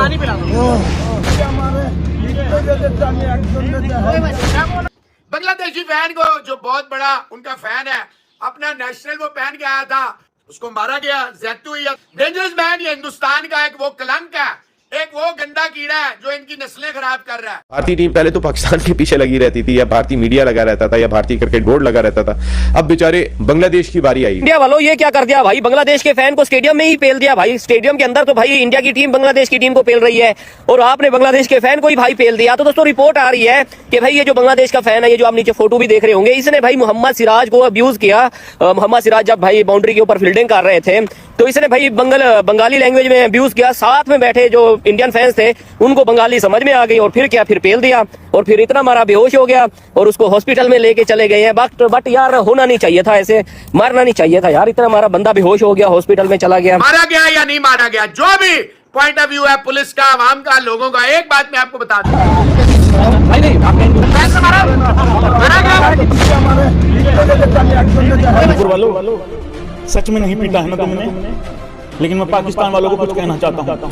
पानी पिला दो। बांग्लादेशी फैन को जो बहुत बड़ा उनका फैन है, अपना नेशनल वो पहन के आया था, उसको मारा गया, ज़्यादती हुई है। डेंजरस मैन, ये हिंदुस्तान का एक वो कलंक है, एक वो गंदा कीड़ा है जो इनकी नस्लें खराब कर रहा है। भारतीय टीम पहले तो पाकिस्तान के पीछे लगी रहती थी, या भारतीय मीडिया लगा रहता था, या भारतीय क्रिकेट बोर्ड लगा रहता था। अब बेचारे बांग्लादेश की बारी आई। इंडिया वालों ये क्या कर दिया भाई, बांग्लादेश के फैन को स्टेडियम में ही पेल दिया भाई। स्टेडियम के अंदर तो भाई इंडिया की टीम बांग्लादेश की टीम को पेल रही है, और आपने बांग्लादेश के फैन को ही भाई पेल दिया। तो दोस्तों रिपोर्ट आ रही है कि भाई ये जो बांग्लादेश का फैन है, ये जो आप नीचे फोटो भी देख रहे होंगे, इसने भाई मोहम्मद सिराज को अब्यूज किया। मोहम्मद सिराज जब भाई बाउंड्री के ऊपर फील्डिंग कर रहे थे, तो इसने भाई बंगाली लैंग्वेज में अब्यूज किया। साथ में बैठे जो इंडियन फैंस थे उनको बंगाली समझ में आ गई, और फिर क्या, फिर पेल दिया, और फिर इतना मारा बेहोश हो गया, और उसको हॉस्पिटल में लेके चले गए हैं। बट यार होना नहीं चाहिए था, ऐसे मारना नहीं चाहिए था यार। इतना मारा, बंदा बेहोश हो गया, हॉस्पिटल में चला गया। मारा गया या नहीं मारा गया, जो भी पॉइंट ऑफ व्यू है पुलिस का, आवाम का, लोगों का, एक बात मैं आपको बता दूं, वालों सच में नहीं पीटा है ना तुमने, लेकिन मैं पाकिस्तान वालों को कुछ कहना चाहता हूँ।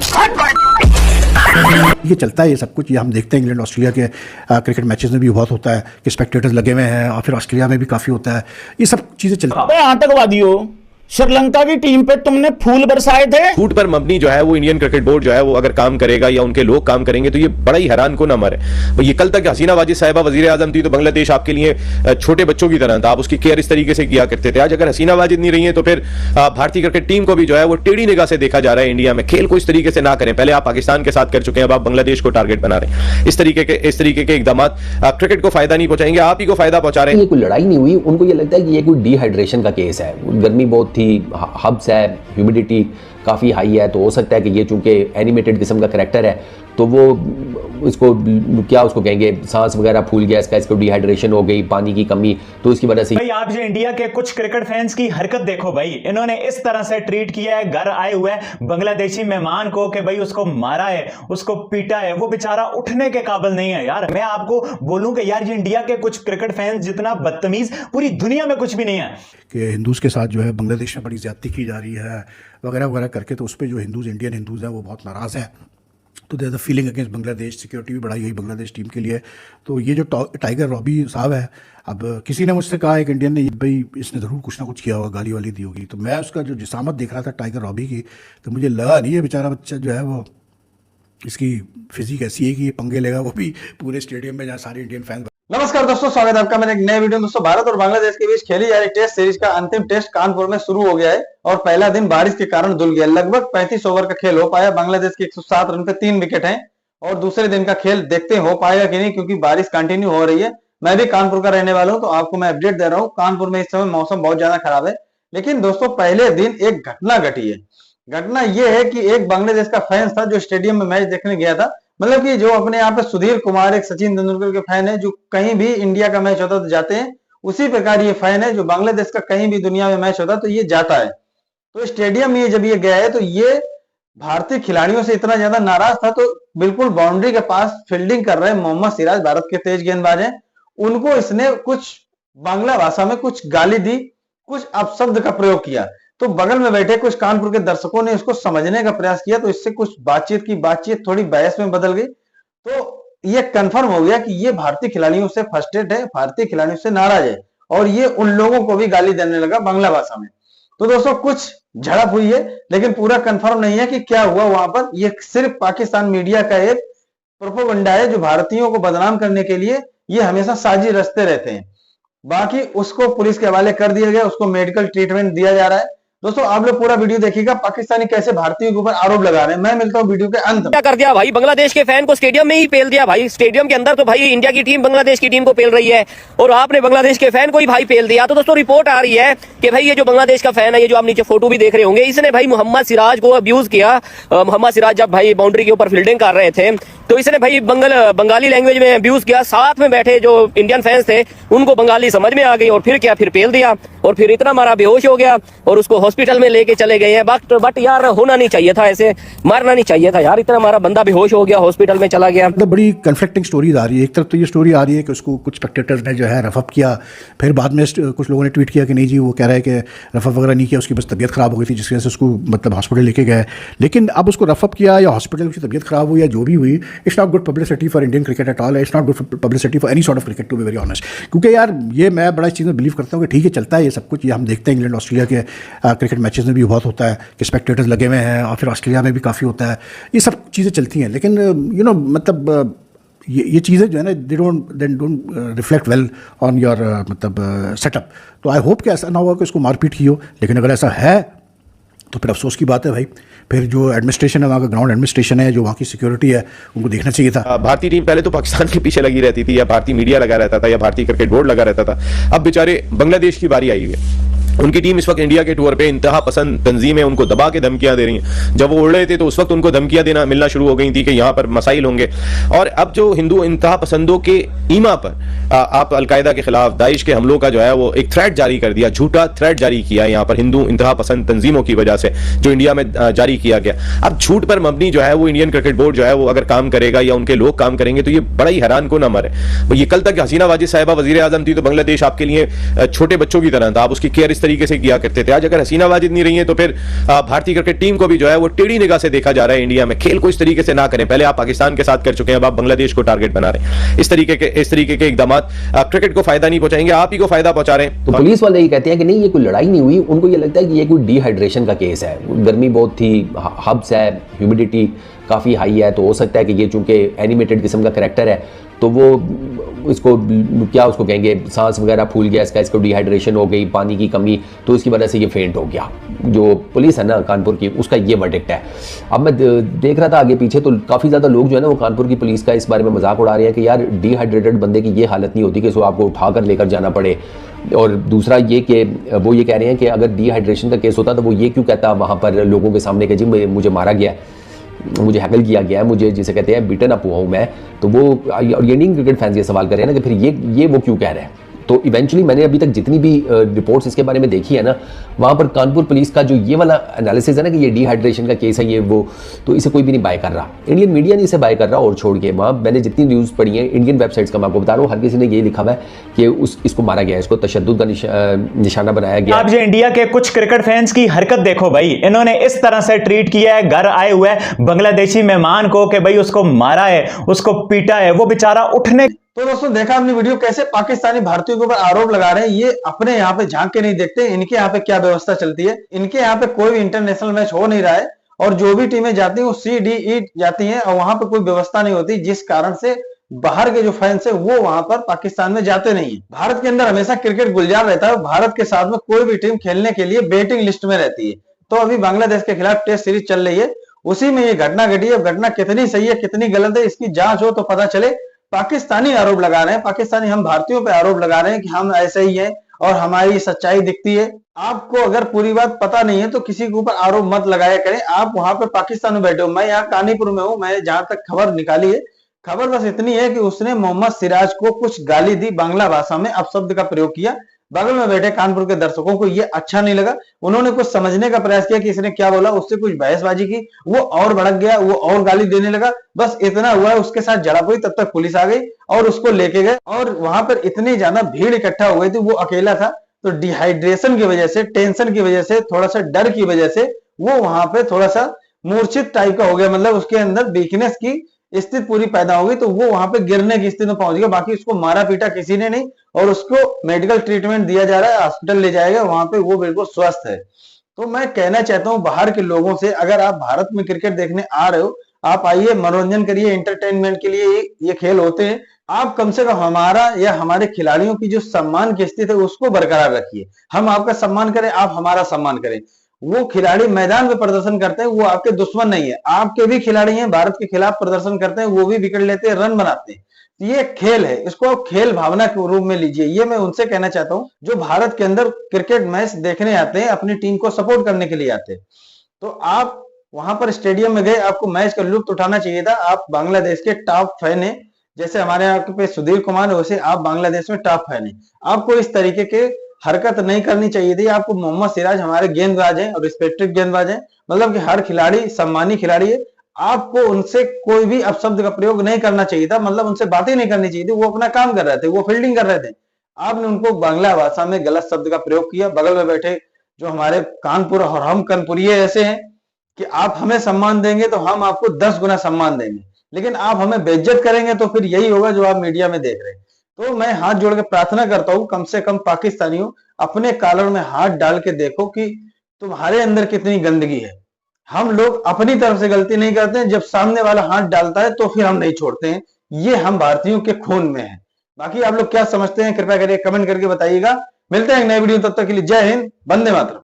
ये चलता है ये सब कुछ, ये हम देखते हैं इंग्लैंड ऑस्ट्रेलिया के क्रिकेट मैचेस में भी बहुत होता है कि स्पेक्टेटर्स लगे हुए हैं, और फिर ऑस्ट्रेलिया में भी काफ़ी होता है, ये सब चीज़ें चलती हैं। आतंकवादी हो, श्रीलंका की टीम पे तुमने फूल बरसाए थे। फूट पर मबनी जो है वो इंडियन क्रिकेट बोर्ड जो है वो अगर काम करेगा, या उनके लोग काम करेंगे, तो ये बड़ा ही हैरान को ना मरे। ये कल तक हसीना वाजिद साहिबा वजीर आजम थी, तो बांग्लादेश आपके लिए छोटे बच्चों की तरह था, आप उसकी केयर इस तरीके से किया करते थे। आज अगर हसीना वाजिद नहीं रही है, तो फिर भारतीय क्रिकेट टीम को भी जो है वो टेढ़ी निगाह से देखा जा रहा है इंडिया में। खेल को इस तरीके से ना करें, पहले आप पाकिस्तान के साथ कर चुके हैं, अब आप बांग्लादेश को टारगेट बना रहे हैं। इस तरीके के इकदाम क्रिकेट को फायदा नहीं पहुंचाएंगे, आप ही को फायदा पहुंचा रहे हैं। ये कोई लड़ाई नहीं हुई, उनको ये लगता है कि ये कोई डिहाइड्रेशन का केस है, गर्मी बहुत थी, हब्स है, ह्यूमिडिटी काफ़ी हाई है, तो हो सकता है कि ये चूंकि एनिमेटेड किस्म का करैक्टर है, तो वो इसको क्या उसको कहेंगे, सांस वगैरह फूल गया इसको डिहाइड्रेशन हो गई, पानी की कमी, तो इसकी वजह से। भाई आप जो इंडिया के कुछ क्रिकेट फैंस की हरकत देखो भाई, इन्होंने इस तरह से ट्रीट किया है घर आए हुए बांग्लादेशी मेहमान को कि भाई उसको मारा है, उसको पीटा है, वो बेचारा उठने के काबिल नहीं है। यार मैं आपको बोलूं कि यार ये इंडिया के कुछ क्रिकेट फैंस जितना बदतमीज पूरी दुनिया में कुछ भी नहीं है। कि हिंदूज के साथ जो है बांग्लादेश में बड़ी ज्यादती की जा रही है वगैरह वगैरह करके, तो उस पर जो हिंदूज, इंडियन हिंदूज हैं, वो बहुत नाराज़ है। तो there the feeling against Bangladesh, security भी बढ़ाई गई बांग्लादेश टीम के लिए। तो ये जो टाइगर रॉबी साहब है, अब किसी ने मुझसे कहा, एक इंडियन ने, भाई इसने ज़रूर कुछ ना कुछ किया होगा, गाली वाली दी होगी। तो मैं उसका जो जिसामत देख रहा था टाइगर रॉबी की, तो मुझे लगा नहीं है बेचारा बच्चा जो है वो, इसकी फिजिक ऐसी है कि ये पंगे लेगा वो भी पूरे स्टेडियम में जहाँ सारे इंडियन फैन। नमस्कार दोस्तों, स्वागत है आपका मेरे एक नए वीडियो में। दोस्तों भारत और बांग्लादेश के बीच खेली जा रही टेस्ट सीरीज का अंतिम टेस्ट कानपुर में शुरू हो गया है, और पहला दिन बारिश के कारण धुल गया। लगभग 35 ओवर का खेल हो पाया। बांग्लादेश के 107 रन पे 3 विकेट हैं, और दूसरे दिन का खेल देखते हो पाएगा कि नहीं, क्योंकि बारिश कंटिन्यू हो रही है। मैं भी कानपुर का रहने वाला हूं, तो आपको मैं अपडेट दे रहा हूं। कानपुर में इस समय मौसम बहुत ज्यादा खराब है, लेकिन दोस्तों पहले दिन एक घटना घटी है। घटना यह है कि एक बांग्लादेश का फैन था जो स्टेडियम में मैच देखने गया था। मतलब कि जो अपने यहाँ पे सुधीर कुमार एक सचिन तेंदुलकर के फैन है, जो कहीं भी इंडिया का मैच होता तो जाते हैं, उसी प्रकार ये फैन है जो बांग्लादेश का कहीं भी दुनिया में मैच होता तो ये जाता है। तो स्टेडियम में जब ये गया है, तो ये भारतीय खिलाड़ियों से इतना ज्यादा नाराज था, तो बिल्कुल बाउंड्री के पास फील्डिंग कर रहे मोहम्मद सिराज, भारत के तेज गेंदबाज हैं, उनको इसने कुछ बांग्ला भाषा में कुछ गाली दी, कुछ अपशब्द का प्रयोग किया। तो बगल में बैठे कुछ कानपुर के दर्शकों ने इसको समझने का प्रयास किया, तो इससे कुछ बातचीत थोड़ी बहस में बदल गई। तो ये कंफर्म हो गया कि ये भारतीय खिलाड़ियों से फ्रस्ट्रेट है, भारतीय खिलाड़ियों से नाराज है, और ये उन लोगों को भी गाली देने लगा बांग्ला भाषा में। तो दोस्तों कुछ झड़प हुई है, लेकिन पूरा कंफर्म नहीं है कि क्या हुआ वहां पर। ये सिर्फ पाकिस्तान मीडिया का एक प्रोपेगेंडा है, जो भारतीयों को बदनाम करने के लिए ये हमेशा साजिश रचते रहते हैं। बाकी उसको पुलिस के हवाले कर दिया गया, उसको मेडिकल ट्रीटमेंट दिया जा रहा है। दोस्तों आप लोग पूरा वीडियो देखिएगा, पाकिस्तानी कैसे भारतीयों के ऊपर आरोप लगा रहे हैं। मैं मिलता हूं वीडियो के अंत में। क्या कर दिया भाई, बांग्लादेश के फैन को स्टेडियम में ही पेल दिया भाई। स्टेडियम के अंदर तो भाई इंडिया की टीम बांग्लादेश की टीम को पेल रही है, और आपने बांग्लादेश के फैन को ही भाई पेल दिया। तो दोस्तों रिपोर्ट आ रही है कि भाई ये जो बांग्लादेश का फैन है, ये जो आप नीचे फोटो भी देख रहे होंगे, इसने भाई मोहम्मद सिराज को अब्यूज किया। मोहम्मद सिराज जब भाई बाउंड्री के ऊपर फील्डिंग कर रहे थे, तो इसने भाई बंगाली लैंग्वेज में अब्यूज किया। साथ में बैठे जो इंडियन फैंस थे उनको बंगाली समझ में आ गई, और फिर क्या, फिर पेल दिया, और फिर इतना मारा बेहोश हो गया, और उसको हॉस्पिटल में लेके चले गए हैं, बट यार होना नहीं चाहिए था, ऐसे मारना नहीं चाहिए था यार, इतना हमारा बंदा बेहोश हो गया, हॉस्पिटल में चला गया। मतलब बड़ी कन्फ्लिक्टिंग स्टोरीज आ रही है। एक तरफ तो ये स्टोरी आ रही है कि उसको कुछ स्पेक्टेटर्स ने जो है रफअप किया, फिर बाद में कुछ लोगों ने ट्वीट किया कि नहीं जी वो कह रहा है कि रफअप वगैरह नहीं किया, उसकी बस तबीयत खराब हो गई थी जिसकी वजह से उसको मतलब हॉस्पिटल लेके गए। लेकिन अब उसको रफअप किया या हॉस्पिटल उसकी तबीयत खराब हुई या जो भी हुई, it's not good publicity for Indian cricket at all, it's not good publicity for any sort of cricket to be very honest. क्योंकि यार ये मैं बड़ा इस चीज़ में बिलीव करता हूँ कि ठीक है चलता है ये सब कुछ, ये हम देखते हैं इंग्लैंड ऑस्ट्रेलिया के क्रिकेट मैचेस में भी बहुत होता है कि स्पेक्टेटर्स लगे हुए हैं, और फिर ऑस्ट्रेलिया में भी काफ़ी होता है, ये सब चीज़ें चलती हैं। लेकिन यू नो मतलब ये चीज़ें जो है ना they don't reflect well on your मतलब सेटअप। तो आई होप कि ऐसा ना हुआ कि उसको मारपीट की हो, लेकिन अगर ऐसा है तो फिर अफसोस की बात है भाई। फिर जो एडमिनिस्ट्रेशन है वहाँ का, ग्राउंड एडमिनिस्ट्रेशन है, जो वहाँ की सिक्योरिटी है, उनको देखना चाहिए था। भारतीय टीम पहले तो पाकिस्तान के पीछे लगी रहती थी, या भारतीय मीडिया लगा रहता था, या भारतीय क्रिकेट बोर्ड लगा रहता था। अब बेचारे बांग्लादेश की बारी आई है। उनकी टीम इस वक्त इंडिया के टूर पे इंतहा पसंद तंजीमें उनको दबा के धमकियां दे रही हैं। जब वो उड़ रहे थे तो उस वक्त उनको धमकियां देना मिलना शुरू हो गई थी कि यहाँ पर मसाइल होंगे। और अब जो हिंदू इंतहा पसंदों के ईमा पर आप अलकायदा के खिलाफ दाइश के हमलों का जो है वो एक थ्रेट जारी कर दिया, झूठा थ्रेट जारी किया यहाँ पर हिंदू इंतहा पसंद तंजीमों की वजह से, जो इंडिया में जारी किया गया। अब झूठ पर मबनी जो है वो इंडियन क्रिकेट बोर्ड जो है वो अगर काम करेगा या उनके लोग काम करेंगे तो ये बड़ा ही हैरान को ना मरे। ये कल तक हसीना वाजिद साहिबा वजीर आजम थी तो बांग्लादेश आपके लिए छोटे बच्चों की तरह था, आप उसकी केयर इस तरीके से किया करते थे। आज अगर हसीना वाजिद नहीं रही है तो फिर भारतीय क्रिकेट टीम को भी जो है वो टेढ़ी निगाह से देखा जा रहा है। इंडिया में खेल को इस तरीके से ना करें, पहले आप पाकिस्तान के साथ कर चुके हैं, अब आप बांग्लादेश को टारगेट बना रहे हैं। इस तरीके के इकदाम क्रिकेट को फायदा नहीं पहुंचाएंगे, आप ही को फायदा पहुंचा रहे हैं। तो पुलिस वाले ये कहते हैं कि नहीं ये कोई लड़ाई नहीं हुई, उनको ये लगता है कि ये कोई डिहाइड्रेशन का केस है, गर्मी बहुत थी, हब्स है, ह्यूमिडिटी काफ़ी हाई है, तो हो सकता है कि ये चूंकि एनिमेटेड किस्म का कैरेक्टर है तो वो इसको क्या उसको कहेंगे सांस वगैरह फूल गया इसको डिहाइड्रेशन हो गई, पानी की कमी, तो इसकी वजह से ये फेंट हो गया। जो पुलिस है ना कानपुर की, उसका ये वर्डिक्ट है। अब मैं देख रहा था आगे पीछे तो काफ़ी ज़्यादा लोग जो है ना वो कानपुर की पुलिस का इस बारे में मजाक उड़ा रहे हैं कि यार डिहाइड्रेटेड बंदे की ये हालत नहीं होती कि इसको आपको उठाकर लेकर जाना पड़े। और दूसरा ये कि वो ये कह रहे हैं कि अगर डिहाइड्रेशन का केस होता तो वो ये क्यों कहता वहाँ पर लोगों के सामने कि जी मुझे मारा गया, मुझे हैकल किया गया, मुझे जिसे कहते हैं बीटन अप हुआ हूँ मैं। तो वो और ये इंडियन क्रिकेट फैंस ये सवाल कर रहे हैं ना कि फिर ये वो क्यों कह रहे हैं। तो इवेंचुअली मैंने अभी तक जितनी भी रिपोर्ट्स इसके बारे में देखी है ना, वहाँ पर कानपुर पुलिस का जो ये वाला एनालिसिस है ना कि ये डिहाइड्रेशन का केस है ये वो, तो इसे कोई भी नहीं बाय कर रहा, इंडियन मीडिया नहीं इसे बाय कर रहा। और छोड़ के वहाँ मैंने जितनी न्यूज़ पढ़ी है इंडियन वेबसाइट्स का, मैं आपको बता रहा हूँ, हर किसी ने ये लिखा हुआ है कि इसको मारा गया, इसको तशद्दुद का निशाना बनाया गया। आप जो इंडिया के कुछ क्रिकेट फैंस की हरकत देखो भाई, इन्होंने इस तरह से ट्रीट किया है घर आए हुए बांग्लादेशी मेहमान को कि भाई उसको मारा है, उसको पीटा है, वो बेचारा उठने। तो दोस्तों देखा आपने वीडियो कैसे पाकिस्तानी भारतीयों के ऊपर आरोप लगा रहे हैं। ये अपने यहाँ पे झांक के नहीं देखते इनके यहाँ पे क्या व्यवस्था चलती है। इनके यहाँ पे कोई भी इंटरनेशनल मैच हो नहीं रहा है और जो भी टीमें जाती हैं वो C-D-E जाती हैं और वहां पे कोई व्यवस्था नहीं होती, जिस कारण से बाहर के जो फैंस है वो वहां पर पाकिस्तान में जाते नहीं है। भारत के अंदर हमेशा क्रिकेट गुलजार रहता है, भारत के साथ में कोई भी टीम खेलने के लिए वेटिंग लिस्ट में रहती है। तो अभी बांग्लादेश के खिलाफ टेस्ट सीरीज चल रही है, उसी में ये घटना घटी है। घटना कितनी सही है कितनी गलत है इसकी जांच हो तो पता चले। पाकिस्तानी आरोप लगा रहे हैं, पाकिस्तानी हम भारतीयों पे आरोप लगा रहे हैं कि हम ऐसे ही हैं और हमारी सच्चाई दिखती है। आपको अगर पूरी बात पता नहीं है तो किसी के ऊपर आरोप मत लगाया करें। आप वहां पे पाकिस्तान में बैठे हो, मैं यहाँ कानीपुर में हूँ। मैं जहां तक खबर निकाली है, खबर बस इतनी है कि उसने मोहम्मद सिराज को कुछ गाली दी, बांग्ला भाषा में अपशब्द का प्रयोग किया। बगल में बैठे कानपुर के दर्शकों को ये अच्छा नहीं लगा, उन्होंने कुछ समझने का प्रयास किया कि इसने क्या बोला, उससे कुछ बहसबाजी की, वो और भड़क गया, वो और गाली देने लगा। बस इतना हुआ, उसके साथ झड़प हुई, तब तक पुलिस आ गई और उसको लेके गए। और वहां पर इतनी ज्यादा भीड़ इकट्ठा हो गई थी, वो अकेला था, तो डिहाइड्रेशन की वजह से, टेंशन की वजह से, थोड़ा सा डर की वजह से वो वहां पे थोड़ा सा मूर्छित टाइप का हो गया, मतलब उसके अंदर वीकनेस की स्थिति पूरी पैदा हो गई, तो वो वहां पे गिरने की स्थिति में पहुंच गया। बाकी उसको मारा पीटा किसी ने नहीं और उसको मेडिकल ट्रीटमेंट दिया जा रहा है, हॉस्पिटल ले जाएगा, वहां पे वो बिल्कुल स्वस्थ है। तो मैं कहना चाहता हूं बाहर के लोगों से, अगर आप भारत में क्रिकेट देखने आ रहे हो, आप आइए, मनोरंजन करिए, एंटरटेनमेंट के लिए ये खेल होते हैं। आप कम से कम हमारा या हमारे खिलाड़ियों की जो सम्मान की स्थिति है उसको बरकरार रखिए। हम आपका सम्मान करें, आप हमारा सम्मान करें। वो खिलाड़ी मैदान में प्रदर्शन करते हैं, वो आपके दुश्मन नहीं है, आपके भी खिलाड़ी हैं, भारत के खिलाफ प्रदर्शन करते हैं, वो भी विकेट लेते हैं, रन बनाते हैं। ये खेल है, इसको आप खेल भावना के रूप में लीजिए। ये मैं उनसे कहना चाहता हूं जो भारत के अंदर क्रिकेट मैच देखने आते हैं, अपनी टीम को सपोर्ट करने के लिए आते हैं। तो आप वहां पर स्टेडियम में गए, आपको मैच का लुत्फ उठाना चाहिए था। आप बांग्लादेश के टॉप फैन है, जैसे हमारे यहाँ पे सुधीर कुमार है, वैसे आप बांग्लादेश में टॉप फैन है। आपको इस तरीके के हरकत नहीं करनी चाहिए थी आपको। मोहम्मद सिराज हमारे गेंदबाज हैं और रिस्पेक्टेड गेंदबाज हैं, मतलब कि हर खिलाड़ी सम्मानी खिलाड़ी है। आपको उनसे कोई भी अपशब्द का प्रयोग नहीं करना चाहिए था, मतलब उनसे बातें नहीं करनी चाहिए थी। वो अपना काम कर रहे थे, वो फील्डिंग कर रहे थे। आपने उनको बांग्ला भाषा में गलत शब्द का प्रयोग किया। बगल में बैठे जो हमारे कानपुर और हम कानपुरिये ऐसे हैं कि आप हमें सम्मान देंगे तो हम आपको 10 गुना सम्मान देंगे, लेकिन आप हमें बेइज्जत करेंगे तो फिर यही होगा जो आप मीडिया में देख रहे हैं। तो मैं हाथ जोड़ के प्रार्थना करता हूं, कम से कम पाकिस्तानियों अपने कॉलर में हाथ डाल के देखो कि तुम्हारे अंदर कितनी गंदगी है। हम लोग अपनी तरफ से गलती नहीं करते हैं, जब सामने वाला हाथ डालता है तो फिर हम नहीं छोड़ते हैं। ये हम भारतीयों के खून में है। बाकी आप लोग क्या समझते हैं, कृपया करके कमेंट करके बताइएगा। मिलते हैं एक नए वीडियो, तब तक के लिए जय हिंद, वंदे मातरम।